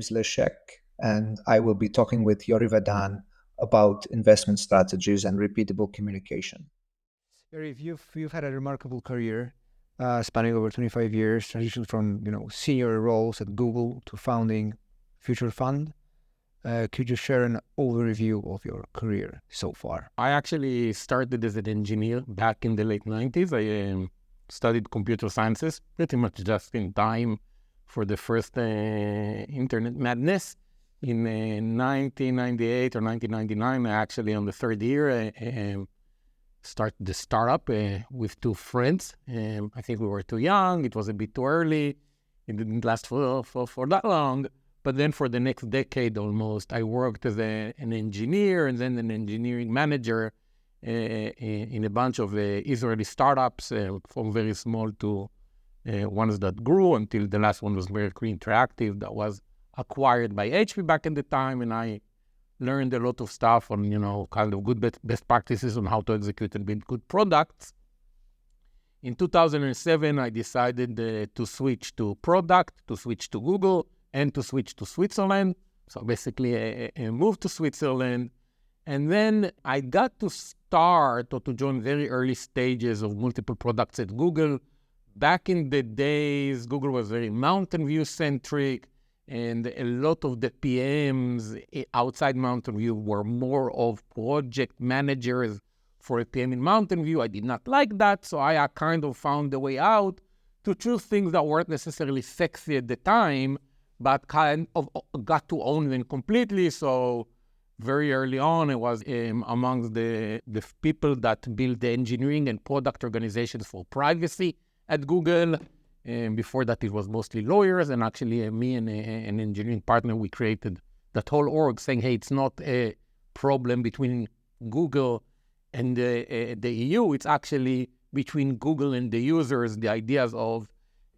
is Leszek, and I will be talking with Yariv Adan about investment strategies and repeatable communication. Yariv, you've had a remarkable career spanning over 25 years, transitioning from senior roles at Google to founding Futur Fund. Could you share an overview of your career so far? I actually started as an engineer back in the late 90s. I studied computer sciences, pretty much just in time for the first internet madness. In 1998 or 1999, actually on the third year, started the startup with two friends. I think we were too young. It was a bit too early. It didn't last for that long. But then for the next decade almost, I worked as an engineer and then an engineering manager in a bunch of Israeli startups, from very small to ones that grew until the last one was Mercury Interactive that was acquired by HP back in the time. And I learned a lot of stuff on, kind of good best practices on how to execute and build good products. In 2007, I decided to switch to product, to switch to Google, and to switch to Switzerland. So basically, I moved to Switzerland. And then I got to start or to join very early stages of multiple products at Google. Back in the days, Google was very Mountain View centric, and a lot of the PMs outside Mountain View were more of project managers for a PM in Mountain View. I did not like that, so I kind of found a way out to choose things that weren't necessarily sexy at the time, but kind of got to own them completely. So very early on, I was amongst the people that built the engineering and product organizations for privacy at Google. Before that, it was mostly lawyers. And actually, me and an engineering partner, we created that whole org saying, hey, it's not a problem between Google and the EU. It's actually between Google and the users, the ideas of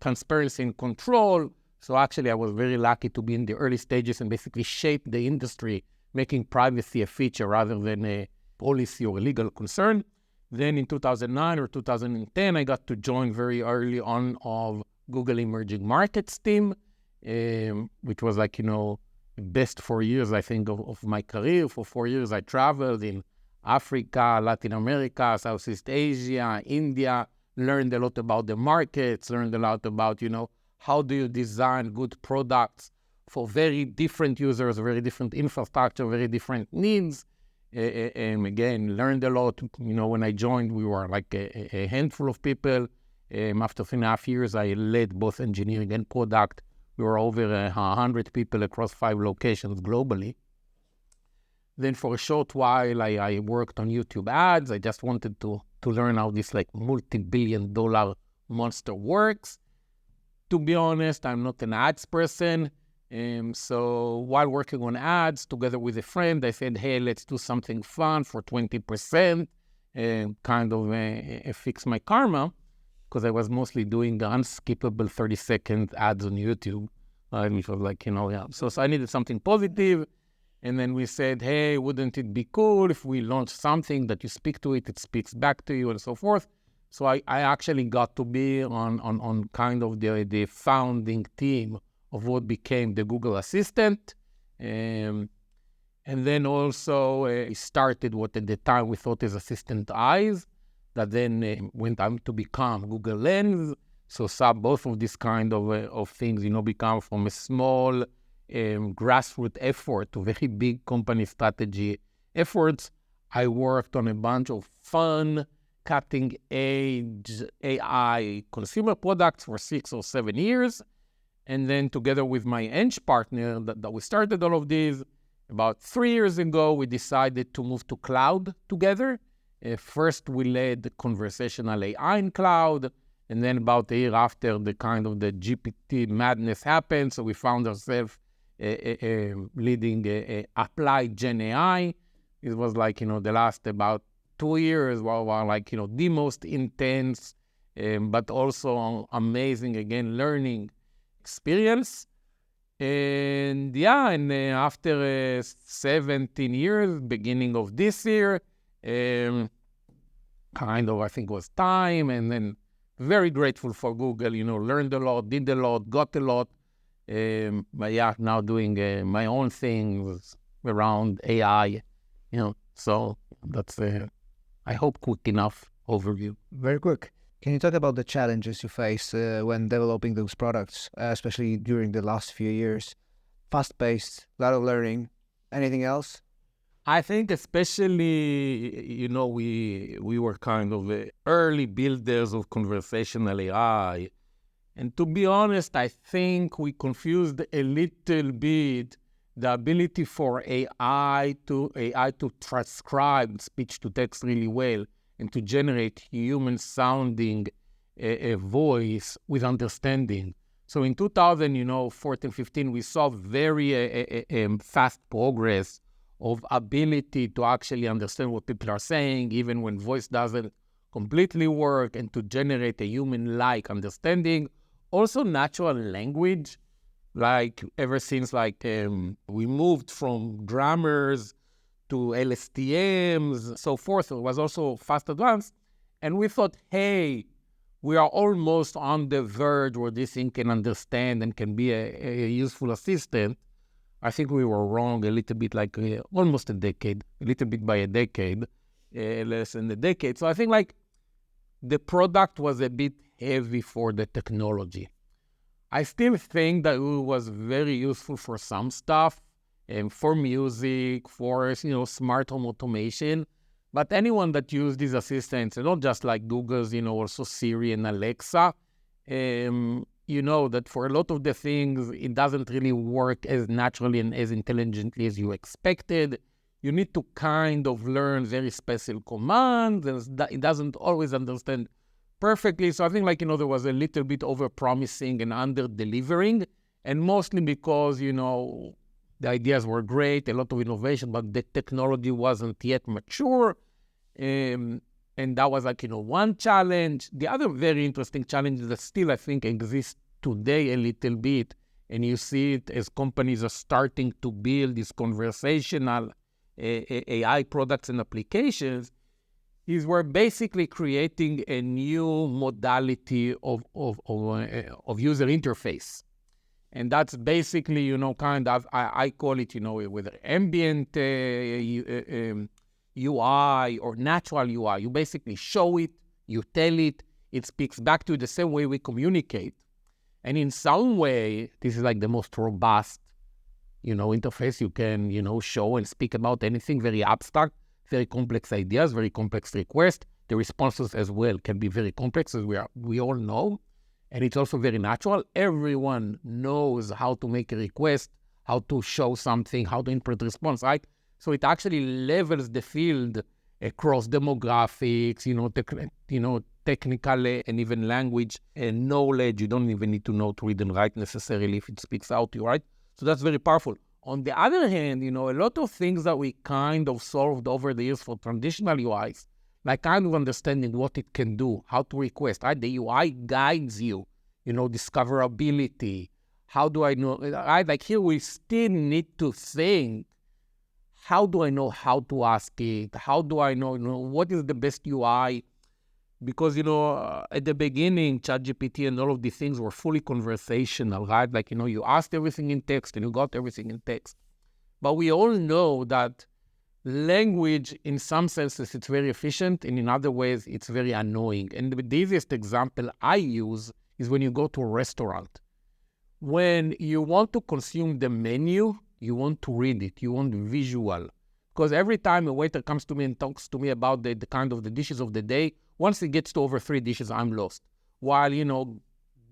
transparency and control. So actually, I was very lucky to be in the early stages and basically shape the industry, making privacy a feature rather than a policy or a legal concern. Then in 2009 or 2010, I got to join very early on of Google Emerging Markets team, which was like, best 4 years, I think, of my career. For 4 years, I traveled in Africa, Latin America, Southeast Asia, India, learned a lot about the markets, learned a lot about, how do you design good products for very different users, very different infrastructure, very different needs. And again, learned a lot. When I joined, we were like a handful of people. After 3.5 years, I led both engineering and product. We were over 100 people across 5 locations globally. Then for a short while, I worked on YouTube ads. I just wanted to learn how this like multi-billion-dollar monster works. To be honest, I'm not an ads person. So while working on ads together with a friend, I said, hey, let's do something fun for 20% and kind of fix my karma, because I was mostly doing the unskippable 30-second ads on YouTube, which was like, yeah. So I needed something positive. And then we said, hey, wouldn't it be cool if we launch something that you speak to it, it speaks back to you and so forth. So I actually got to be on kind of the founding team of what became the Google Assistant. And then also started what at the time we thought is Assistant Eyes, that then went on to become Google Lens. So both of these kind of things, become from a small grassroots effort to very big company strategy efforts. I worked on a bunch of fun, cutting-edge AI consumer products for 6 or 7 years. And then together with my eng partner that we started all of these, about 3 years ago, we decided to move to cloud together. First, we led the Conversational AI in cloud. And then about a year after, the GPT madness happened. So we found ourselves leading applied Gen AI. It was like, the last about 2 years were like, the most intense, but also amazing, again, learning experience. And after 17 years, beginning of this year, I think was time. And then very grateful for Google, learned a lot, did a lot, got a lot. But yeah, now doing my own things around AI, so that's I hope quick enough overview. Very quick. Can you talk about the challenges you faced when developing those products, especially during the last few years? Fast-paced, a lot of learning. Anything else? I think especially, we were kind of early builders of conversational AI. And to be honest, I think we confused a little bit the ability for AI to transcribe speech to text really well and to generate human-sounding a voice with understanding. So in 2014, 15, we saw very fast progress of ability to actually understand what people are saying, even when voice doesn't completely work, and to generate a human-like understanding. Also natural language, like ever since we moved from grammars to LSTMs, so forth, it was also fast advanced. And we thought, hey, we are almost on the verge where this thing can understand and can be a useful assistant. I think we were wrong a little bit, almost a decade, a little bit by a decade, less than a decade. So I think the product was a bit heavy for the technology. I still think that it was very useful for some stuff, and for music, for smart home automation. But anyone that used these assistants, and not just like Google's, also Siri and Alexa, that for a lot of the things, it doesn't really work as naturally and as intelligently as you expected. You need to kind of learn very special commands, and it doesn't always understand perfectly. So I think there was a little bit over-promising and under-delivering, and mostly because, the ideas were great, a lot of innovation, but the technology wasn't yet mature. And that was one challenge. The other very interesting challenge that still, I think, exists today a little bit, and you see it as companies are starting to build these conversational AI products and applications, is we're basically creating a new modality of user interface. And that's basically, kind of, I call it, whether ambient UI or natural UI. You basically show it, you tell it, it speaks back to you the same way we communicate. And in some way, this is the most robust, interface you can, show and speak about anything very abstract, very complex ideas, very complex requests. The responses as well can be very complex, as we all know. And it's also very natural. Everyone knows how to make a request, how to show something, how to interpret response, right? So it actually levels the field across demographics, technical and even language and knowledge. You don't even need to know to read and write necessarily if it speaks out to you, right? So that's very powerful. On the other hand, a lot of things that we kind of solved over the years for traditional UIs, kind of understanding what it can do, how to request, right? The UI guides you, discoverability. How do I know, right? Here we still need to think, how do I know how to ask it? How do I know, what is the best UI? Because, at the beginning, ChatGPT and all of these things were fully conversational, right? You asked everything in text and you got everything in text. But we all know that language, in some senses, it's very efficient, and in other ways, it's very annoying. And the easiest example I use is when you go to a restaurant. When you want to consume the menu, you want to read it, you want visual. Because every time a waiter comes to me and talks to me about the kind of the dishes of the day, once it gets to over 3 dishes, I'm lost. While,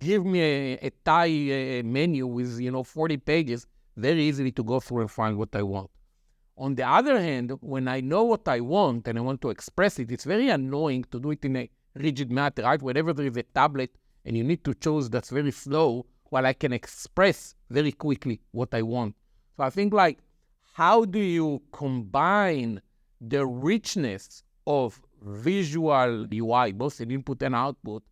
give me a Thai menu with, 40 pages, very easily to go through and find what I want. On the other hand, when I know what I want and I want to express it, it's very annoying to do it in a rigid manner, right? Whenever there is a tablet and you need to choose, that's very slow, while I can express very quickly what I want. So I think how do you combine the richness of visual UI, both in input and output,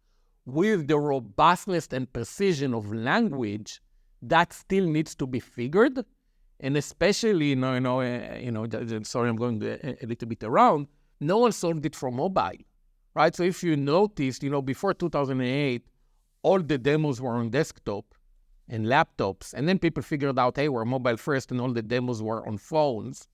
with the robustness and precision of language? That still needs to be figured. And especially, sorry, I'm going a little bit around, no one solved it for mobile, right? So if you noticed, before 2008, all the demos were on desktop. and laptops. And then people figured out, hey, we're mobile first, and all the demos were on phones.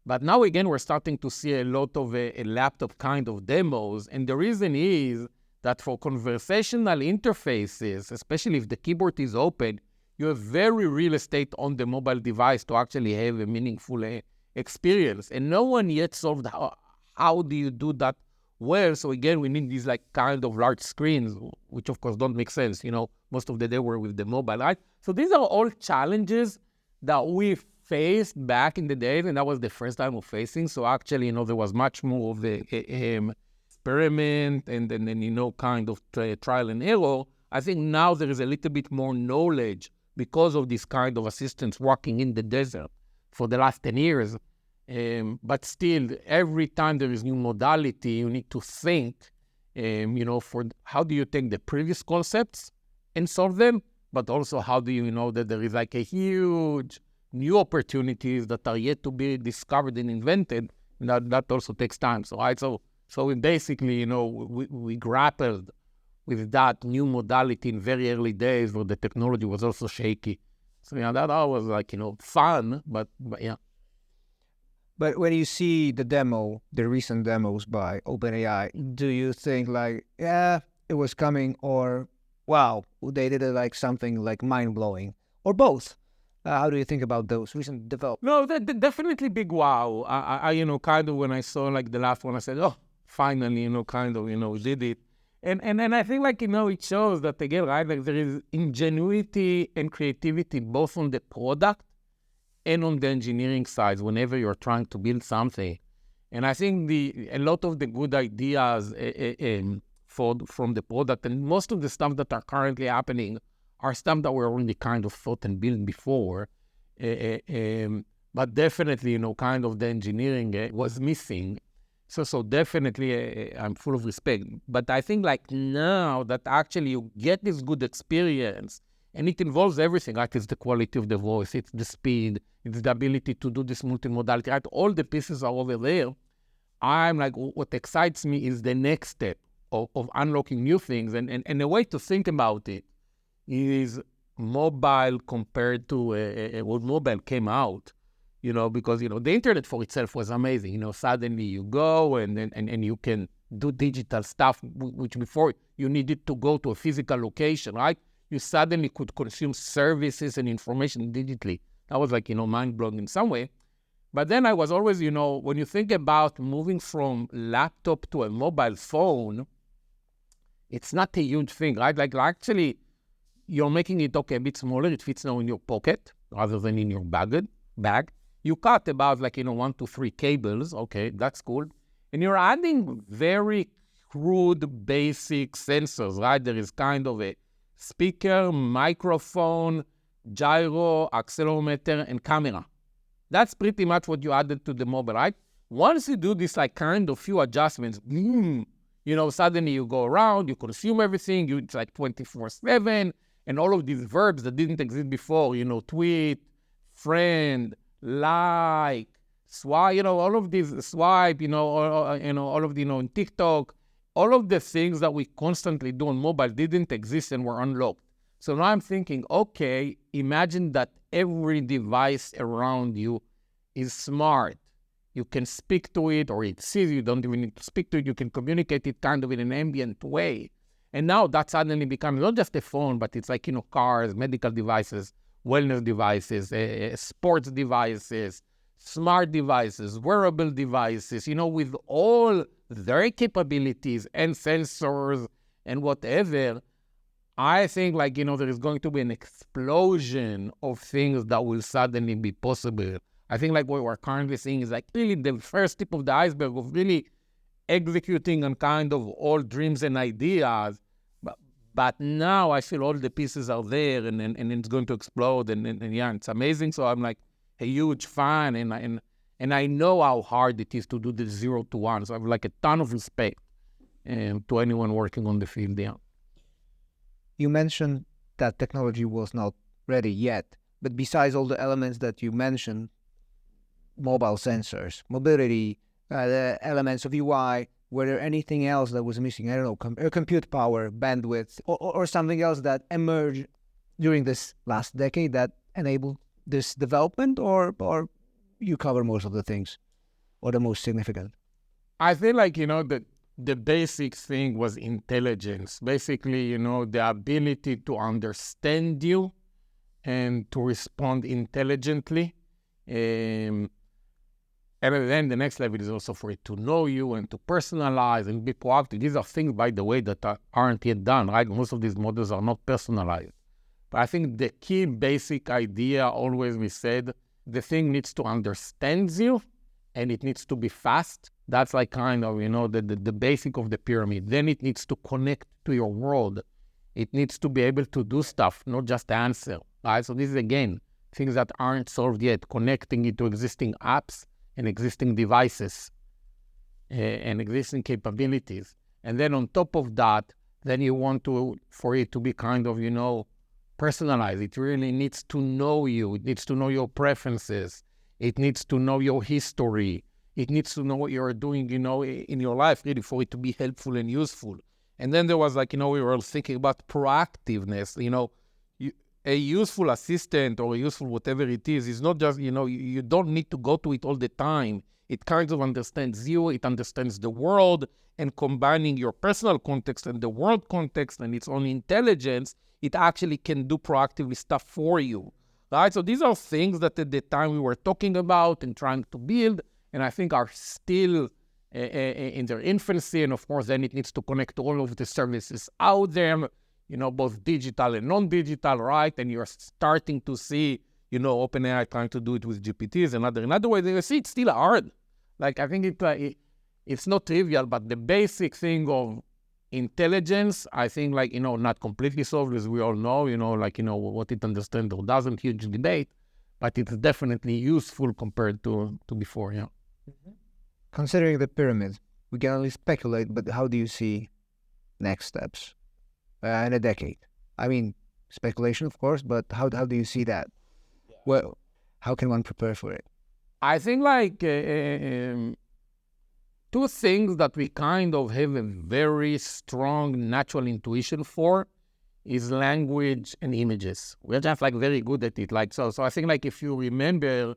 But now again, we're starting to see a lot of a laptop kind of demos. And the reason is that for conversational interfaces, especially if the keyboard is open, you have very real estate on the mobile device to actually have a meaningful experience. And no one yet solved how do you do that well. So again, we need these like kind of large screens, which of course don't make sense. Most of the day we're with the mobile, right? So these are all challenges that we faced back in the days, and that was the first time of facing. So actually, there was much more of the experiment and then, kind of trial and error. I think now there is a little bit more knowledge because of this kind of assistance walking in the desert for the last 10 years. But still, every time there is new modality, you need to think, for how do you take the previous concepts and solve them, but also how do you know that there is like a huge new opportunities that are yet to be discovered and invented, and that also takes time. So we basically, we grappled with that new modality in very early days where the technology was also shaky. So that was like, fun, but yeah. But when you see the recent demos by OpenAI, do you think like, yeah, it was coming, or wow, they did it like something like mind-blowing, or both? How do you think about those recent developments? No, definitely big wow. I kind of when I saw like the last one, I said, oh, finally, we did it. And I think like, it shows that again, right, like there is ingenuity and creativity both on the product and on the engineering side whenever you're trying to build something. And I think a lot of the good ideas from the product and most of the stuff that are currently happening are stuff that were already kind of thought and built before. But definitely, kind of the engineering was missing. So definitely I'm full of respect. But I think like now that actually you get this good experience and it involves everything, right? It's the quality of the voice, it's the speed, it's the ability to do this multimodality, right? All the pieces are over there. I'm like, what excites me is the next step of unlocking new things. And a way to think about it is mobile compared to when mobile came out, because, the internet for itself was amazing. Suddenly you go and you can do digital stuff, which before you needed to go to a physical location, right? You suddenly could consume services and information digitally. That was like, mind-blowing in some way. But then I was always, when you think about moving from laptop to a mobile phone, it's not a huge thing, right? Like actually, you're making it, a bit smaller. It fits now in your pocket rather than in your bag. You cut about 1 to 3 cables. Okay, that's cool. And you're adding very crude, basic sensors, right? There is kind of a speaker, microphone, gyro, accelerometer, and camera. That's pretty much what you added to the mobile, right? Once you do this kind of few adjustments, suddenly you go around, you consume everything, it's like 24/7, and all of these verbs that didn't exist before, tweet, friend, like, swipe, all of these swipe, all of the, in TikTok, all of the things that we constantly do on mobile didn't exist and were unlocked. So now I'm thinking, okay, imagine that every device around you is smart. You can speak to it, or it sees you, don't even need to speak to it. You can communicate it kind of in an ambient way. And now that suddenly becomes not just a phone, but it's like, cars, medical devices, wellness devices, sports devices, smart devices, wearable devices, with all their capabilities and sensors and whatever. I think there is going to be an explosion of things that will suddenly be possible. I think what we're currently seeing is really the first tip of the iceberg of really executing on kind of all dreams and ideas. But now I feel all the pieces are there and it's going to explode and yeah, it's amazing. So I'm a huge fan and I know how hard it is to do the 0 to 1. So I have a ton of respect to anyone working on the field there. You mentioned that technology was not ready yet, but besides all the elements that you mentioned, mobile sensors, mobility, the elements of UI, were there anything else that was missing? I don't know, compute power, bandwidth, or something else that emerged during this last decade that enabled this development, or you cover most of the things, or the most significant? I feel like, the basic thing was intelligence. Basically, the ability to understand you and to respond intelligently. And then the next level is also for it to know you and to personalize and be proactive. These are things, by the way, that aren't yet done, right? Most of these models are not personalized. But I think the key basic idea, always we said, the thing needs to understand you and it needs to be fast. That's like kind of, the basic of the pyramid. Then it needs to connect to your world. It needs to be able to do stuff, not just answer, right? So this is, again, things that aren't solved yet, connecting it to existing apps and existing devices and existing capabilities. And then on top of that, then you want for it to be kind of, personalized. It really needs to know you. It needs to know your preferences. It needs to know your history. It needs to know what you're doing, in your life, really, for it to be helpful and useful. And then there was we were thinking about proactiveness. A useful assistant or a useful whatever it is not just, you don't need to go to it all the time. It kind of understands you, it understands the world, and combining your personal context and the world context and its own intelligence, it actually can do proactively stuff for you, right? So these are things that at the time we were talking about and trying to build, and I think are still in their infancy. And of course, then it needs to connect to all of the services out there, both digital and non-digital, right? And you're starting to see, OpenAI trying to do it with GPTs and in other ways. You see, it's still hard. I think it's not trivial, but the basic thing of intelligence, I think, not completely solved, as we all know, what it understands or doesn't, huge debate, but it's definitely useful compared to before, yeah. Mm-hmm. Considering the pyramid, we can only speculate, but how do you see next steps in a decade? I mean, speculation, of course, but how do you see that? Yeah. Well, how can one prepare for it? I think two things that we kind of have a very strong natural intuition for is language and images. We're just very good at it. So I think if you remember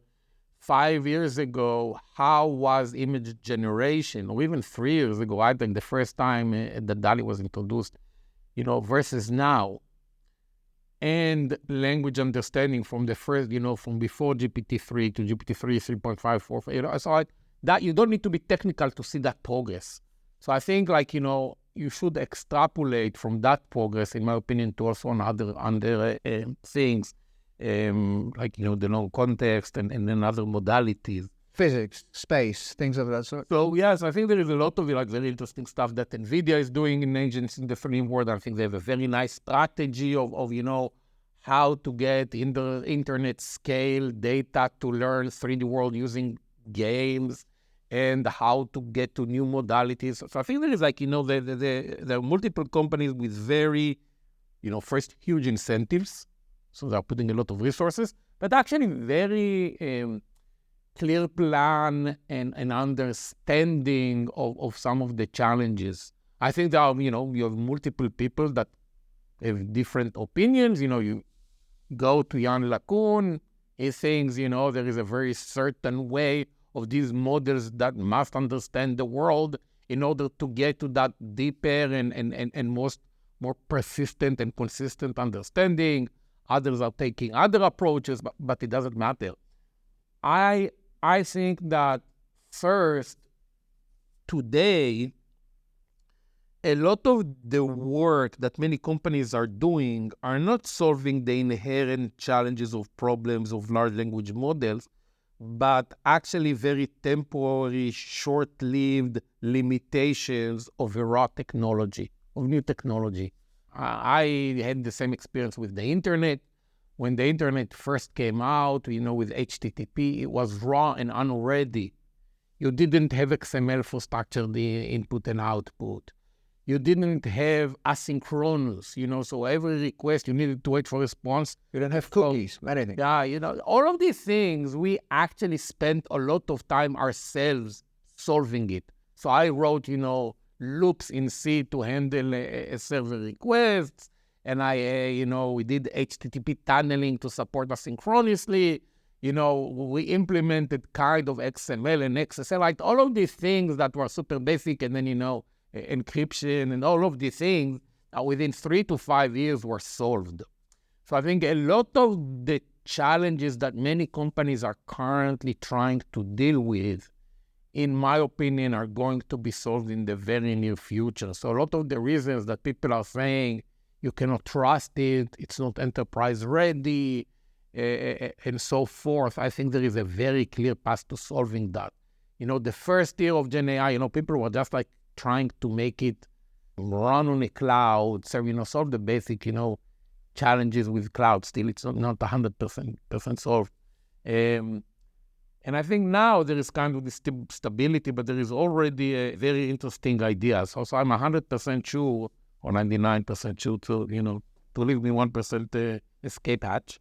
5 years ago, how was image generation, or even 3 years ago, I think the first time that DALL-E was introduced, versus now, and language understanding from the first, from before GPT-3 to GPT-3, 3.5, 4, so that you don't need to be technical to see that progress. So I think you should extrapolate from that progress, in my opinion, to also on other things, the long context and then other modalities. Physics, space, things of that sort. So yes, I think there is a lot of very interesting stuff that NVIDIA is doing in agents in the framework. I think they have a very nice strategy of how to get in the internet scale data to learn 3D world using games, and how to get to new modalities. So I think there is there are multiple companies with very, first huge incentives. So they're putting a lot of resources, but actually very clear plan and understanding of some of the challenges. I think there are, you have multiple people that have different opinions. You go to Jan LeCun, he thinks, there is a very certain way of these models that must understand the world in order to get to that deeper and more persistent and consistent understanding. Others are taking other approaches, but it doesn't matter. I think that first, today, a lot of the work that many companies are doing are not solving the inherent challenges of problems of large language models, but actually very temporary, short-lived limitations of raw technology, of new technology. I had the same experience with the internet. When the internet first came out, with HTTP, it was raw and unready. You didn't have XML for structured input and output. You didn't have asynchronous, so every request you needed to wait for response. You don't have cookies, anything. Yeah, all of these things, we actually spent a lot of time ourselves solving it. So I wrote, loops in C to handle server requests, and we did HTTP tunneling to support asynchronously. We implemented kind of XML and XSL, like all of these things that were super basic, and then, encryption and all of these things within 3 to 5 years were solved. So I think a lot of the challenges that many companies are currently trying to deal with, in my opinion, are going to be solved in the very near future. So a lot of the reasons that people are saying you cannot trust it, it's not enterprise ready, and so forth, I think there is a very clear path to solving that. The first year of Gen AI, people were just like trying to make it run on a cloud, so, solve the basic, challenges with cloud. Still, it's not 100% solved. And I think now there is kind of this stability, but there is already a very interesting idea. So I'm 100% sure, or 99% sure to leave me 1% escape hatch.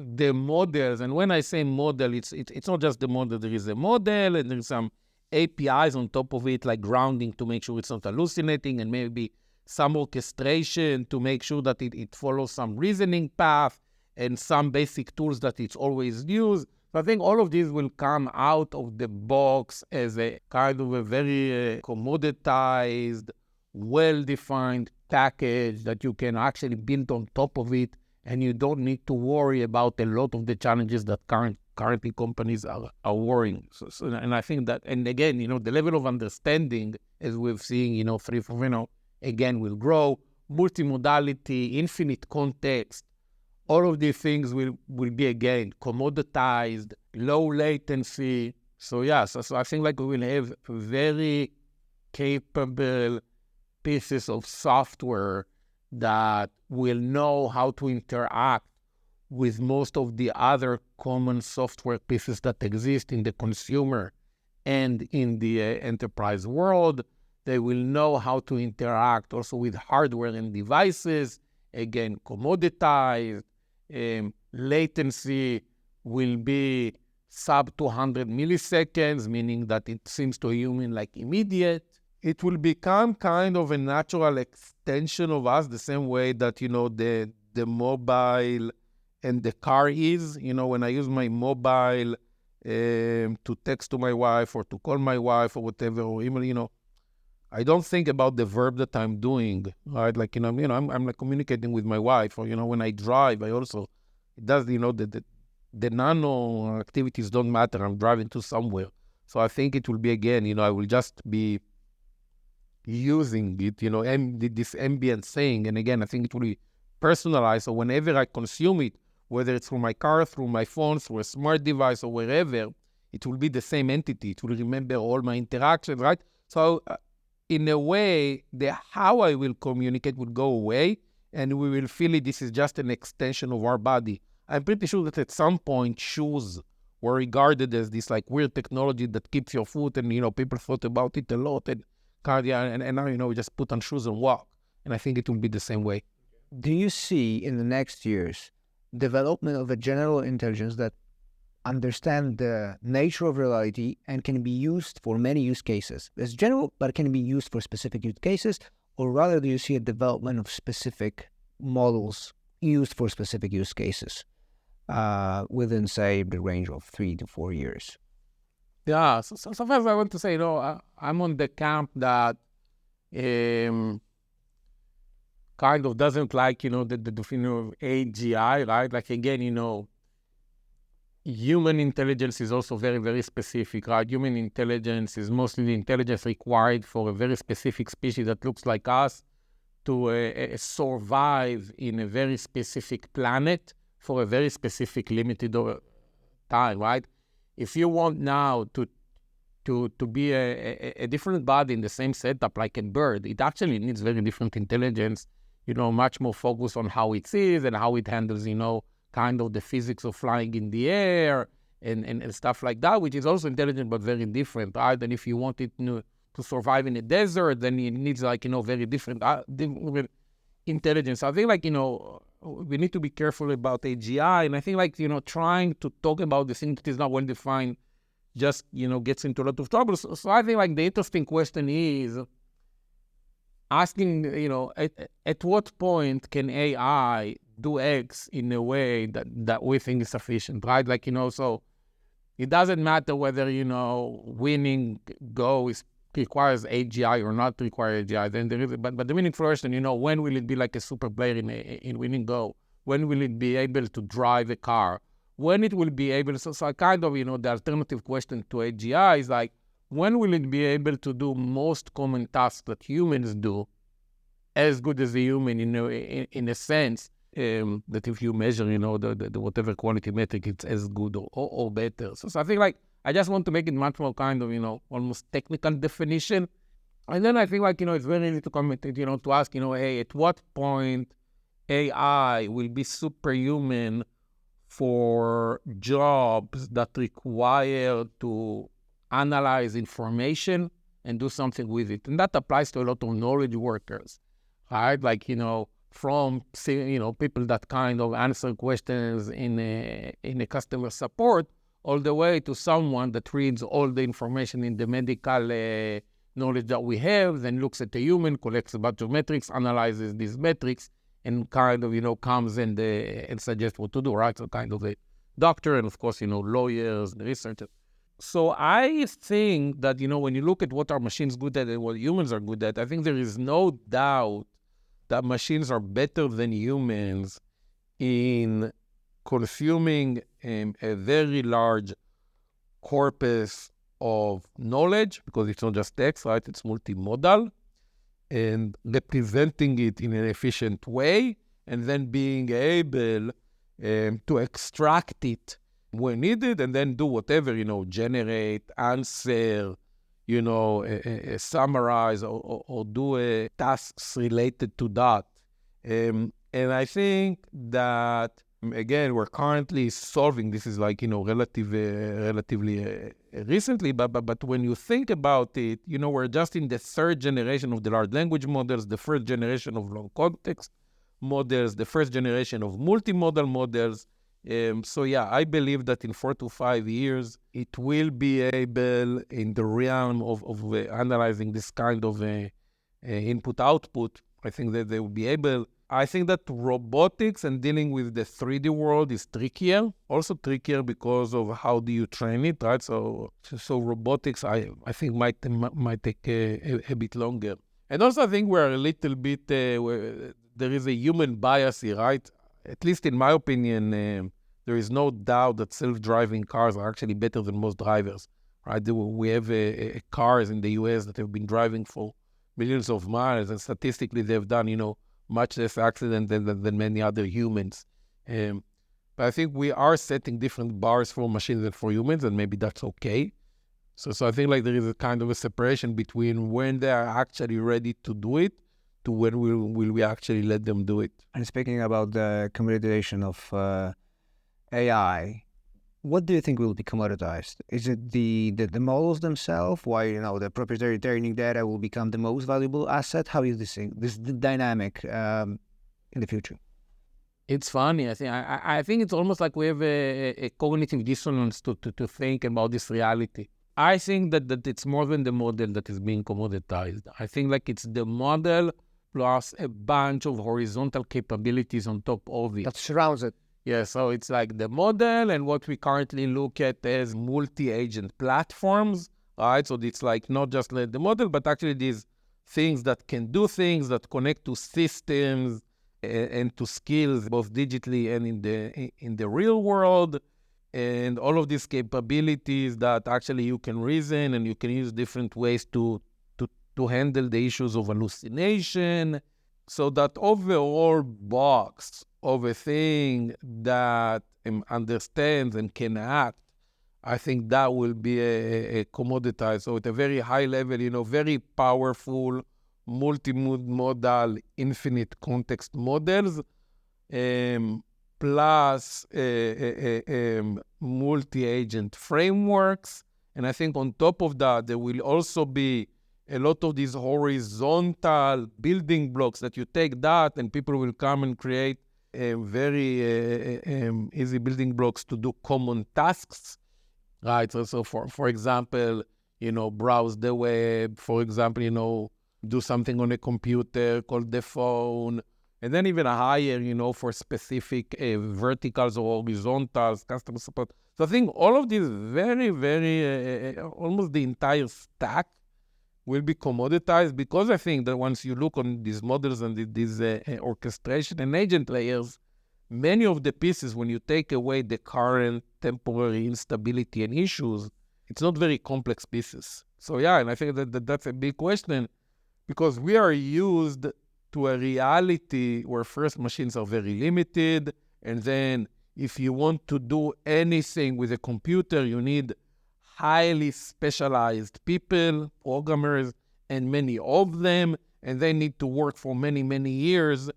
The models, and when I say model, it's not just the model. There is a model, and there's some APIs on top of it, like grounding to make sure it's not hallucinating, and maybe some orchestration to make sure that it follows some reasoning path, and some basic tools that it's always used. So I think all of these will come out of the box as a kind of a very commoditized, well-defined package that you can actually build on top of it, and you don't need to worry about a lot of the challenges that currently companies are worrying. So, and I think that, and again, the level of understanding, as we've seen, 3-4, again, will grow. Multimodality, infinite context, all of these things will be, again, commoditized, low latency. So I think like we will have very capable pieces of software that will know how to interact with most of the other common software pieces that exist in the consumer and in the enterprise world. They will know how to interact also with hardware and devices. Again, commoditized. Latency will be sub 200 milliseconds, meaning that it seems to a human like immediate. It will become kind of a natural extension of us, the same way that, the mobile and the car is. When I use my mobile to text to my wife or to call my wife or whatever, or email, I don't think about the verb that I'm doing, right? Like, I'm like communicating with my wife, or, when I drive, I also, it does, the nano activities don't matter. I'm driving to somewhere. So I think it will be, again, I will just be using it, this ambient saying. And again, I think it will be personalized. So whenever I consume it, whether it's through my car, through my phone, through a smart device, or wherever, it will be the same entity. It will remember all my interactions, right? So in a way, the how I will communicate will go away, and we will feel it. This is just an extension of our body. I'm pretty sure that at some point, shoes were regarded as this like weird technology that keeps your foot, and people thought about it a lot, and now we just put on shoes and walk. And I think it will be the same way. Do you see in the next years development of a general intelligence that understand the nature of reality and can be used for many use cases? It's general, but can be used for specific use cases, or rather do you see a development of specific models used for specific use cases within, say, the range of 3 to 4 years? Yeah, so sometimes I want to say, I'm on the camp that kind of doesn't like, the definition of AGI, right? Like, again, human intelligence is also very, very specific, right? Human intelligence is mostly the intelligence required for a very specific species that looks like us to survive in a very specific planet for a very specific limited time, right? If you want now to be a different body in the same setup like a bird, it actually needs very different intelligence, much more focused on how it sees and how it handles, kind of the physics of flying in the air and stuff like that, which is also intelligent but very different, right? And if you want it to survive in a desert, then it needs like, very different intelligence. I think like, we need to be careful about AGI. And I think like, trying to talk about the thing that is not well defined just, gets into a lot of trouble. So I think like the interesting question is, asking, at what point can AI do X in a way that we think is sufficient, right? Like, so it doesn't matter whether, winning Go requires AGI or not require AGI. Then there is, but the winning question, when will it be like a super player in winning Go? When will it be able to drive a car? When it will be able, so I kind of, the alternative question to AGI is like, when will it be able to do most common tasks that humans do as good as a human, in a sense, that if you measure, the whatever quality metric, it's as good or better. So I think like, I just want to make it much more kind of, almost technical definition. And then I think like, it's very easy to comment, to ask, hey, at what point AI will be superhuman for jobs that require to analyze information and do something with it. And that applies to a lot of knowledge workers, right? Like, from, people that kind of answer questions in a customer support, all the way to someone that reads all the information in the medical knowledge that we have, then looks at the human, collects a bunch of metrics, analyzes these metrics, and kind of, comes and suggests what to do, right? So kind of a doctor, and of course, lawyers, the researchers. So I think that, when you look at what are machines good at and what humans are good at, I think there is no doubt that machines are better than humans in consuming a very large corpus of knowledge, because it's not just text, right? It's multimodal, and representing it in an efficient way, and then being able to extract it when needed, and then do whatever, generate, answer, summarize, or do tasks related to that. And I think that, again, we're currently solving, this is like, relatively recently, but when you think about it, we're just in the third generation of the large language models, the first generation of long context models, the first generation of multimodal models. So yeah, I believe that in 4 to 5 years, it will be able, in the realm of analyzing this kind of input-output, I think that they will be able. I think that robotics and dealing with the 3D world is trickier. Also trickier because of how do you train it, right? So robotics, I think might take a bit longer. And also I think we're a little bit, there is a human bias here, right? At least in my opinion, there is no doubt that self-driving cars are actually better than most drivers, right? We have cars in the US that have been driving for millions of miles, and statistically they've done, much less accident than many other humans. But I think we are setting different bars for machines than for humans, and maybe that's okay. So I think like there is a kind of a separation between when they are actually ready to do it to when will we actually let them do it. And speaking about the commoditization of AI, what do you think will be commoditized? Is it the models themselves? Why, the proprietary training data will become the most valuable asset? How is this dynamic in the future? It's funny. I think it's almost like we have a cognitive dissonance to think about this reality. I think that it's more than the model that is being commoditized. I think like it's the model plus a bunch of horizontal capabilities on top of it. That surrounds it. Yeah, so it's like the model and what we currently look at as multi-agent platforms, right? So it's like not just the model, but actually these things that can do things, that connect to systems and to skills, both digitally and in the real world. And all of these capabilities that actually you can reason and you can use different ways to handle the issues of hallucination. So that overall box of a thing that understands and can act, I think that will be a commoditized. So at a very high level, very powerful, multimodal, infinite context models, plus multi-agent frameworks. And I think on top of that, there will also be a lot of these horizontal building blocks that you take that and people will come and create very easy building blocks to do common tasks, right? So for example, browse the web, for example, do something on a computer called the phone, and then even higher, for specific verticals or horizontals, customer support. So I think all of these very, very, almost the entire stack will be commoditized, because I think that once you look on these models and these orchestration and agent layers, many of the pieces, when you take away the current temporary instability and issues, it's not very complex pieces. So yeah, and I think that's a big question, because we are used to a reality where first machines are very limited, and then if you want to do anything with a computer, you need highly specialized people, programmers, and many of them, and they need to work for many, many years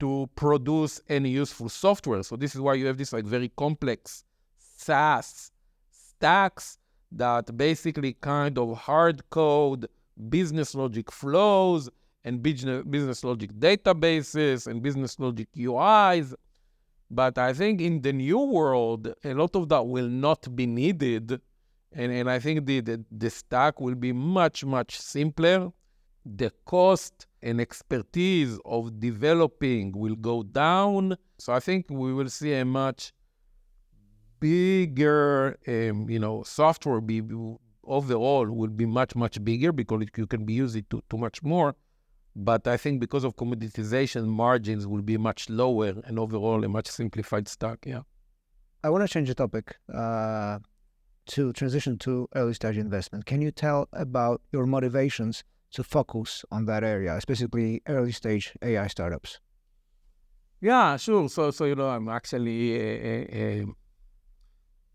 to produce any useful software. So this is why you have this very complex SaaS stacks that basically kind of hard code business logic flows and business logic databases and business logic UIs. But I think in the new world, a lot of that will not be needed. And I think the stack will be much, much simpler. The cost and expertise of developing will go down. So I think we will see a much bigger, software overall will be much, much bigger, because you can be used to much more. But I think because of commoditization, margins will be much lower, and overall a much simplified stack, yeah. I want to change the topic to transition to early stage investment. Can you tell about your motivations to focus on that area, specifically early stage AI startups? Yeah, sure. So I'm actually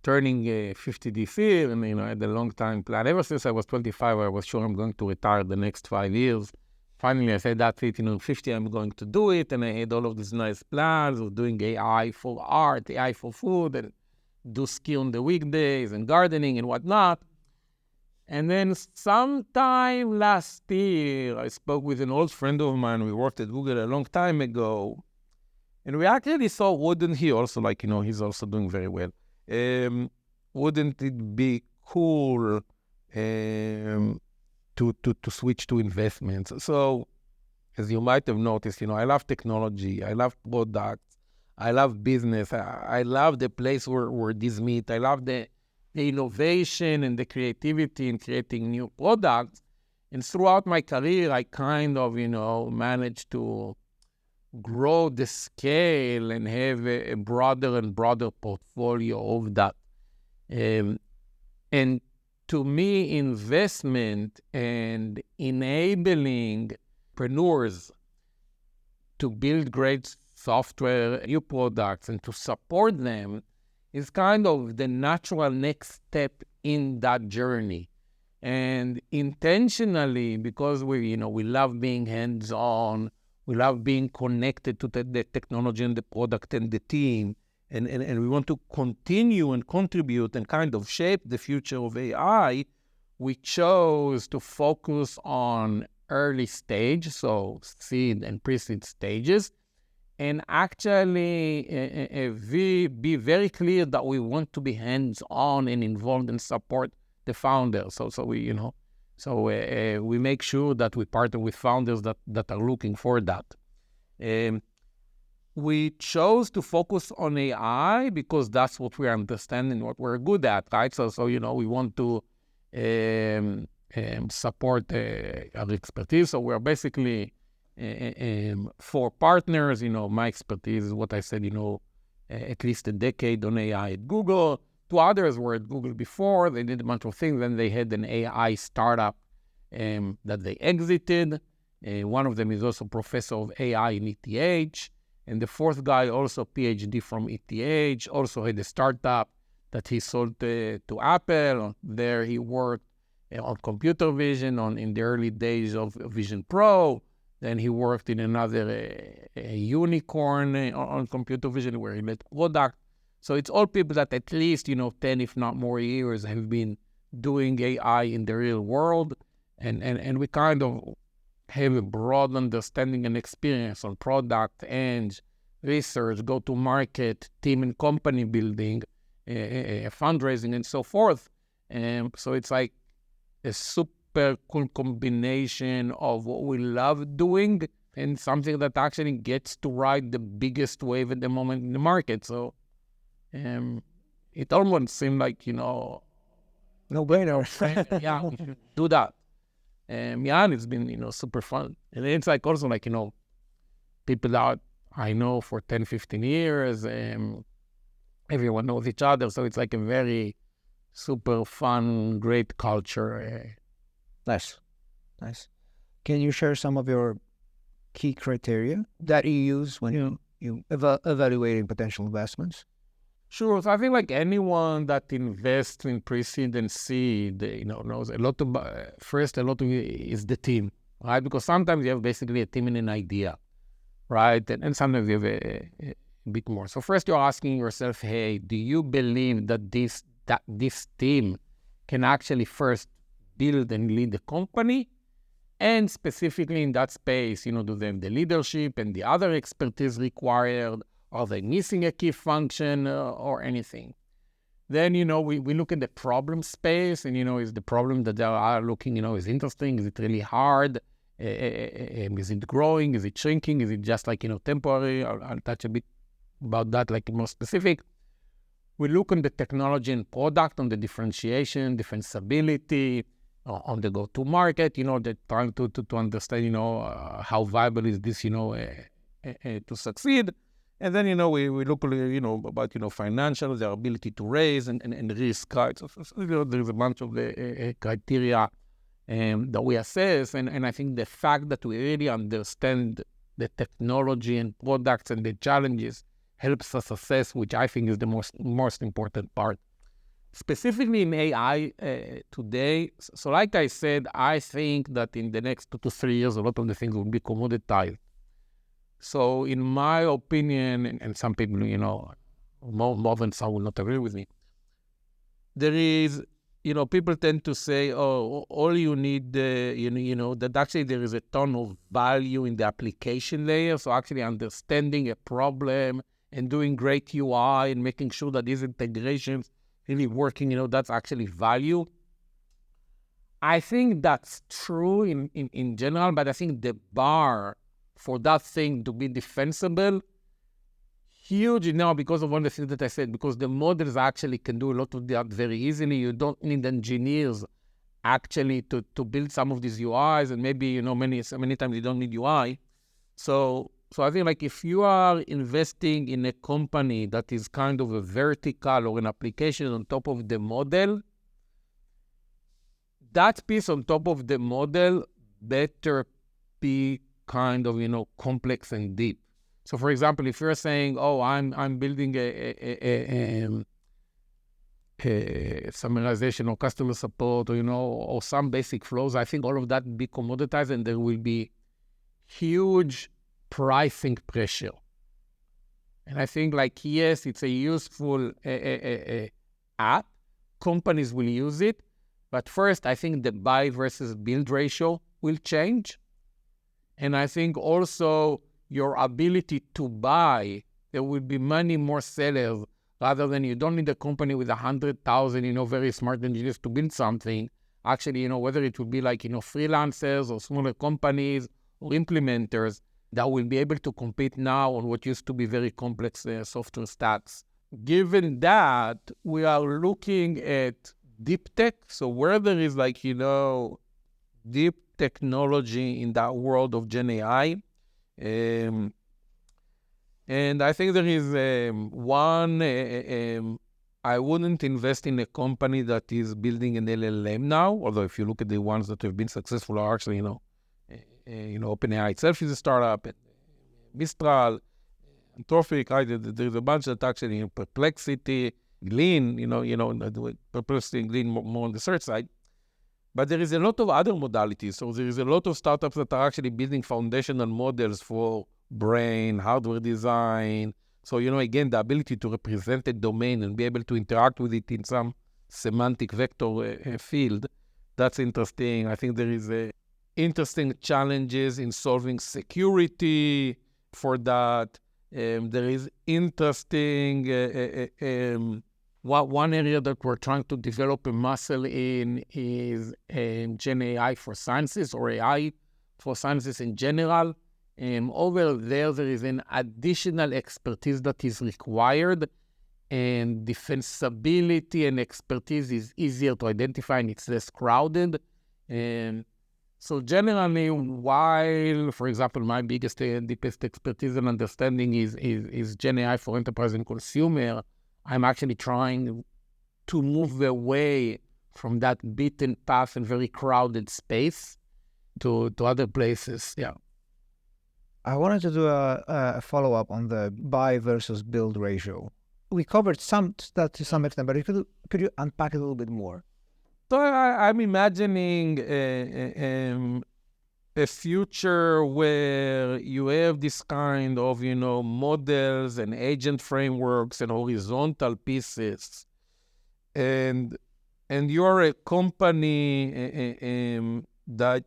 turning 50 this year, and I had a long time plan. Ever since I was 25, I was sure I'm going to retire the next 5 years. Finally, I said that's it, 50, I'm going to do it. And I had all of these nice plans of doing AI for art, AI for food, and do ski on the weekdays and gardening and whatnot. And then sometime last year, I spoke with an old friend of mine. We worked at Google a long time ago. And we actually saw, wouldn't he also, he's also doing very well. Wouldn't it be cool to switch to investments? So, as you might have noticed, I love technology, I love products, I love business, I love the place where these meet, I love the innovation and the creativity in creating new products. And throughout my career, I kind of, managed to grow the scale and have a broader and broader portfolio of that. And to me, investment and enabling entrepreneurs to build great software, new products, and to support them is kind of the natural next step in that journey. And intentionally, because we love being hands-on, we love being connected to the technology and the product and the team, and we want to continue and contribute and kind of shape the future of AI, we chose to focus on early stage, so seed and pre-seed stages, and actually be very clear that we want to be hands-on and involved and support the founders. So we make sure that we partner with founders that are looking for that. We chose to focus on AI because that's what we understand and what we're good at, right? So we want to support our expertise. So we're basically for partners. My expertise is what I said, at least a decade on AI at Google. Two others were at Google before. They did a bunch of things. Then they had an AI startup that they exited. One of them is also professor of AI in ETH. And the fourth guy, also PhD from ETH, also had a startup that he sold to Apple. There he worked on computer vision in the early days of Vision Pro. Then he worked in another unicorn on computer vision where he made product. So it's all people that at least, 10, if not more years have been doing AI in the real world. And we kind of have a broad understanding and experience on product and research, go-to-market, team and company building, fundraising, and so forth. So it's like a super super cool combination of what we love doing and something that actually gets to ride the biggest wave at the moment in the market. So it almost seemed like, No brainer. yeah, we should do that. And it's been, super fun. And it's like also like, people that I know for 10, 15 years, everyone knows each other. So it's like a very super fun, great culture. Nice. Can you share some of your key criteria that you use when you evaluating potential investments? Sure. So I think like anyone that invests in pre-seed and seed, knows a lot of, first, a lot of it is the team, right? Because sometimes you have basically a team and an idea, right? And sometimes you have a bit more. So first you're asking yourself, hey, do you believe that this team can actually first build and lead the company? And specifically in that space, do they have the leadership and the other expertise required? Are they missing a key function or anything? Then, we look at the problem space and, is the problem that they are looking, is interesting? Is it really hard? Is it growing? Is it shrinking? Is it just like, temporary? I'll touch a bit about that, like more specific. We look on the technology and product, on the differentiation, defensibility, on the go-to-market, they're trying to understand, how viable is this, to succeed. And then, we look, about, financials, their ability to raise and risk, right? So there's a bunch of the criteria that we assess. And I think the fact that we really understand the technology and products and the challenges helps us assess, which I think is the most important part. Specifically in AI today, so like I said, I think that in the next 2 to 3 years, a lot of the things will be commoditized. So in my opinion, and some people, more than some will not agree with me, there is, people tend to say, oh, all you need, that actually there is a ton of value in the application layer. So actually understanding a problem and doing great UI and making sure that these integrations really working, that's actually value. I think that's true in general, but I think the bar for that thing to be defensible, huge now because of one of the things that I said, because the models actually can do a lot of that very easily. You don't need engineers actually to build some of these UIs, and maybe, many times you don't need UI. So I think like if you are investing in a company that is kind of a vertical or an application on top of the model, that piece on top of the model better be kind of, complex and deep. So for example, if you're saying, oh, I'm building a summarization or customer support or, or some basic flows, I think all of that will be commoditized and there will be huge pricing pressure. And I think like, yes, it's a useful app. Companies will use it. But first, I think the buy versus build ratio will change. And I think also your ability to buy, there will be many more sellers rather than you don't need a company with 100,000, very smart engineers to build something. Actually, whether it will be like, freelancers or smaller companies or implementers that will be able to compete now on what used to be very complex software stacks. Given that, we are looking at deep tech. So where there is like, deep technology in that world of Gen AI. And I think there is one, I wouldn't invest in a company that is building an LLM now, although if you look at the ones that have been successful are actually, OpenAI itself is a startup, and Mistral, Anthropic, right? There's a bunch that actually in Perplexity, Glean, Perplexity and Glean more on the search side. But there is a lot of other modalities. So there is a lot of startups that are actually building foundational models for brain, hardware design. So, again, the ability to represent a domain and be able to interact with it in some semantic vector field, that's interesting. I think there is interesting challenges in solving security for that. There is interesting one area that we're trying to develop a muscle in is Gen AI for sciences, or AI for sciences in general. Over there is an additional expertise that is required, and defensibility and expertise is easier to identify and it's less crowded. So generally, while, for example, my biggest and deepest expertise and understanding is Gen AI for enterprise and consumer, I'm actually trying to move away from that beaten path and very crowded space to other places. Yeah. I wanted to do a follow-up on the buy versus build ratio. We covered that to some extent, but could you unpack it a little bit more? So I'm imagining a future where you have this kind of, models and agent frameworks and horizontal pieces, and you're a company that